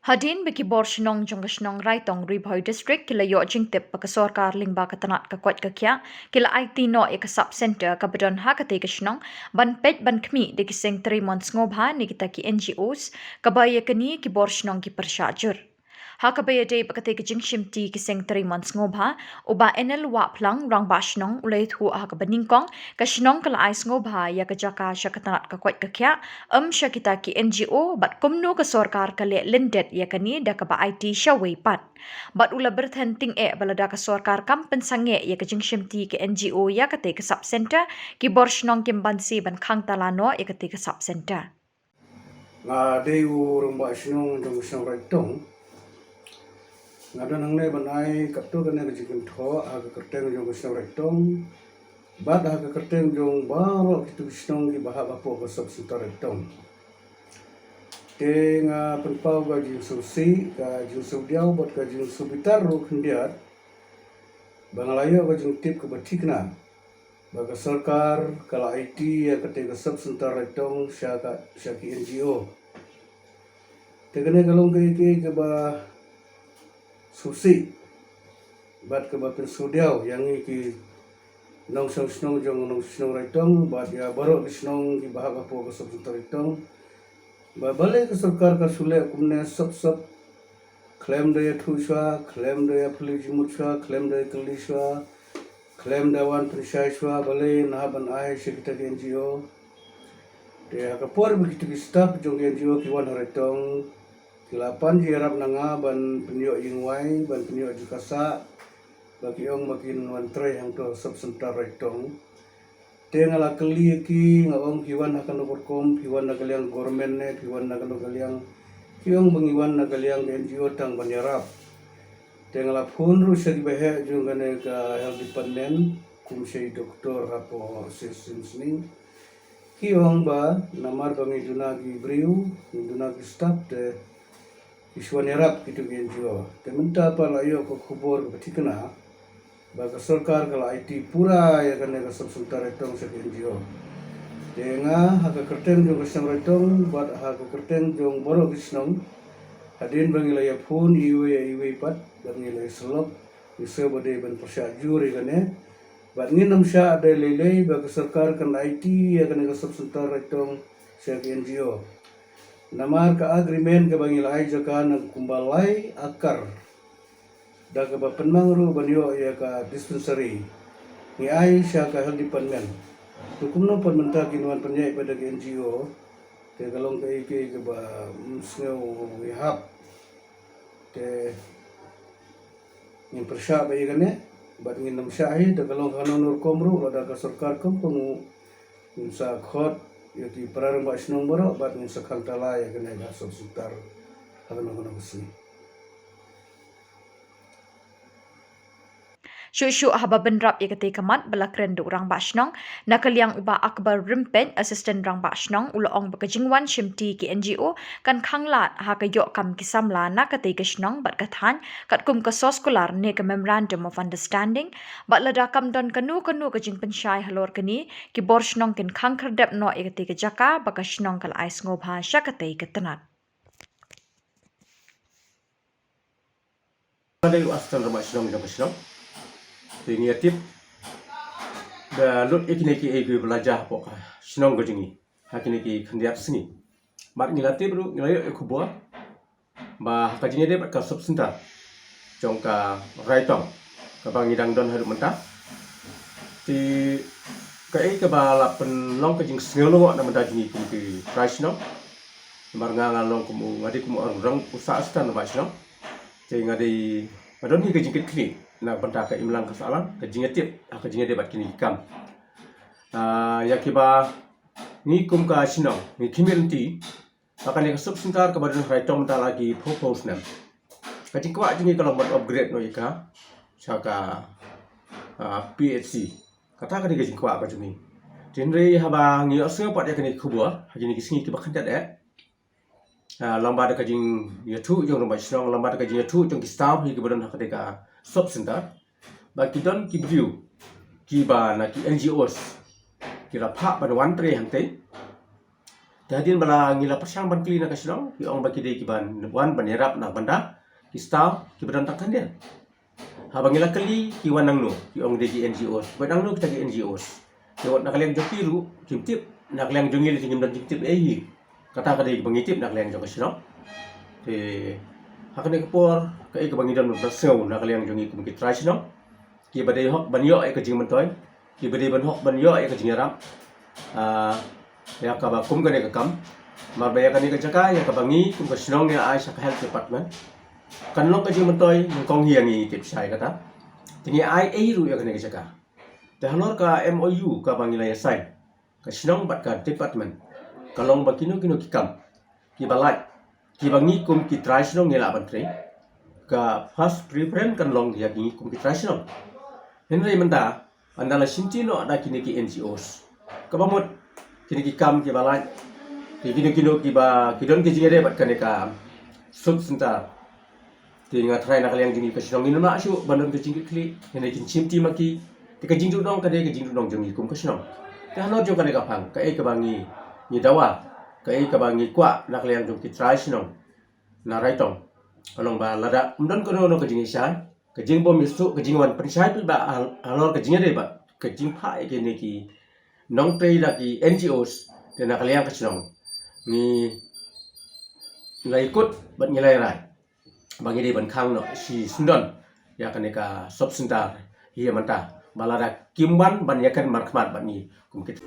Hadin beki borshnong jonggashnong raitong ribhoi district kila yo jingtip baka sorkar lingba katanat kakwat kakya kila IT no eka sub center kabadon hakate kashnong ban pet ban kmi de kiseng 3 months ngobha ni kita ki NGOs kabaya kani ki borshnong ki persyajur. Hakabaya day bakate ki jingshim ti kiseng 3 months ngobha uba enel wa plang rang bashnong ulay thu hakabaningkong kashnong kala ais ngobha ya kajaka syakatanat kakwat kakya syakita ki NGO bat kumno ka sorkar kale lindet ya kani da ka ba IT syawai pat bat ula berthenting balada ka sorkar kam pensange ya ka jingshim ti ki NGO ya kate ka sub center ki borshnong kim bansi ban khang talano ya kate ka sub center nga deyu rumba shnong dong shnong rai tong nga do nang ne banai kapto kan ne jikin tho aga kerteng jong shnong rai tong bad aga kerteng jong baro kitu shnong gi baha bapo ko sob sintar rai tong te nga penpau ga jing susi ga jing sudiau bot ga jing subitar ru khendiat bangalayo ga jing tip ke batikna baga sarkar kala IT ya kate sub center retong syaki NGO tegane galong ke ba susi bat ke ba pensudiau yang ki nong snong jong nong snong retong bat ya baro snong ki bahag po ko sub center retong ba bale ke sarkar ka sule kumne sub claim de thuswa claim de plijimutwa claim de kliswa claim dawan prishaishwa bale na ban ai shikita NGO te akapor begitu ki staff jong NGO ki wan retong kilapan hirap nanga ban penyo ingwai ban penyo jukasa bagi ong makin wan tre hang to sub center retong te ngala kli ki ngawong kiwan akan kom kiwan nagaliang government ne kiwan nagaliang kiong bangiwan nagaliang NGO tang banyarap tengala phone ru segi behe jungane ka health department kum sei doktor apo sesing kiong ba namar bangi dunagi briu dunagi staff te iswanerap kitu NGO tementa pa layo ko khubor batikna baga sarkar kala IT pura ya kane ka sub center retong se NGO tenga haka kerteng jong kesang retong bat haka kerteng jong boro kisnong hadin bangilaya phone iwe pat bangilaya selop bisa bade ban persyajur igane bat nginam sya ada lele bag sarkar kan IT ya kan ka sub center retong se NGO namar ka agreement ka bangilay jaka nag kumbalay akar daga ba penmangru banyo ya ka dispensary ni ai sya ka health department tukumno pementa kinuan penyai pada NGO te galong ke ba musneu ihap te ngin persya ba igane bat ngin nam syahi te galong hanonur komru ada ka sarkar kom komu sa khot yati pararang ba snong baro bat ngin sakhal tala ya gane ga sob sutar hanono kusni Syuk haba benrap ya kate kamat balakren du rang bashnong nakaliang uba akbar rimpen assistant rang bashnong uloong bakajingwan shimti ki NGO kan khanglat ha kayo kam kisamla na kate kashnong bat kathan katkum ka soskolar ne ka memorandum of understanding bat lada kam don kanu kajing pensyai halor kani ki borshnong kin khangkhar dep no ya kate ka jaka bakashnong kal ais ngobha syakate katanat Ada asal rumah Islam dan Islam. Inisiatif da lut ikini ki egu belajar pok Islam gojingi. Hakini ki khandiat sini. Mat ngilati bru ngilai ekubwa. Ba kajinya dia ka subsenta. Jongka raitong. Ka bangidang don haru mentah. Ti ka ke bala pen long kajing ngelo na mentah jini ki Raisno. Marnga ngalong kumu ngadi kumu orang usaha stan ba Islam. Jadi ngadi adon ni kajing kini na banta ka imlang kasalang kajing tip kajing debat kini kam ya kiba ni kum ka sinong ni kimenti akan ka subsentar ka badun raitong ta lagi propose nam kajing kwa jingi kalau buat upgrade no ika saka PHC kata ka kajing kwa ka jumi jenre haba ngi aseng pat ya kini khubwa hajini kisingi kiba khandat lamba da kajing yatu jong rumah sinong lamba da kajing yatu jong ki staff hi kebadan hakateka sub center bagi don ki view ki ba na ki NGOs ki la pha ban wan tre hante Tadin bala ngila persang ban kli na kasinong ki ong baki de ki ban wan ban yarap na banda ki staw ki badan takkan dia. Habang ngila kali ki wanang no ki ong de ki NGOs. Badang no kita ki NGOs. Ki wat nakaliang jokiru kimtip nakaliang jongil tingim dan kimtip hi. Kata ka de bangitip nakaliang jong kasinong. Te hakane kapor ka ke bangidan no brasew nakaliang jongi kum ki try sinong. Ki badai hok ban yo ka jing mantoy. Ki badai ban hok ban yo ka jing yarap. Ya ka ba kum ka ne ka kam marbaya ka ni ka jaka ya ka bangi kum ka sinong ya ai sa health department kan long ka jing mantoy ng kong hiangi tip sai kata tingi ai ru ya ka ne ka jaka te hanor ka MOU ka bangi la ya sai ka sinong bat ka department kalong ba kino ki kam ki balai ki bangi kum ki try sinong ngela ban tre ka first preference kan long ya gi kum ki try sinong henry menta andala sintino ada kini ki NGOs ka bamot kini ki kam ki balai ki kino ki ba ki don ki jingere bat kan ka sub senta tinga try na kaliang jingi ka sinong ino na asu bandon ke jingi kli hene kin chimti maki ti ka jingdu dong ka de ka jingdu dong jongi kum ka sinong te hanor jo ka ne ka phang ka ka bangi ni dawa ka bangi kwa na kaliang jong ki try sinong na raitong along ba lada umdon ko no ka jingi sai ka jing bom misu ka jing wan pensai ba hanor ka jingere ba ka jing pha ke ne ki nong tei da ki NGOs te na kaliang ka sinong ni ngai kut bat ngilai rai bangi de ban khang no si sundon ya ka ne ka sop sinta hi manta balada kimban ban yakan markmat ban ni kum kit